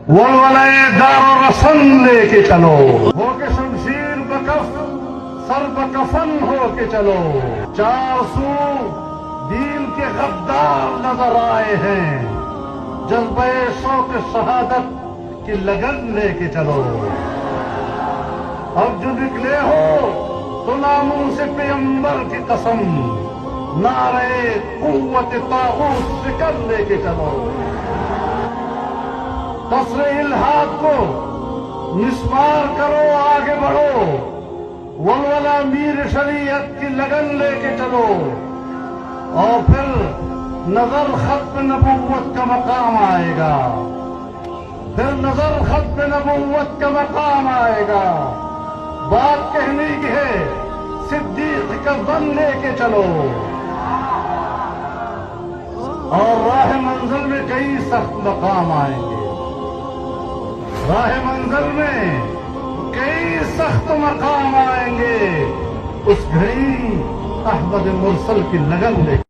ولولے دار رسن لے کے چلو، ہو کے شمشیر بکف سر بکفن ہو کے چلو، چار سو دین کے غدار نظر آئے ہیں، جذبہ شوق شہادت کی لگن لے کے چلو، اب جو نکلے ہو تو ناموں سے پیغمبر کی قسم، نعرے قوت طاغوت سکر لے کے چلو، قصر الہاد کو مسمار کرو، آگے بڑھو، ولولہ میر شریعت کی لگن لے کے چلو، اور پھر نظر ختم نبوت کا مقام آئے گا، پھر نظر ختم نبوت کا مقام آئے گا، بات کہنے کی ہے صدیق کا ظن لے کے چلو، اور راہ منزل میں کئی سخت مقام آئیں گے، راہ منزل میں کئی سخت مقام آئیں گے، اس گھڑی احمد مرسل کی لگن لے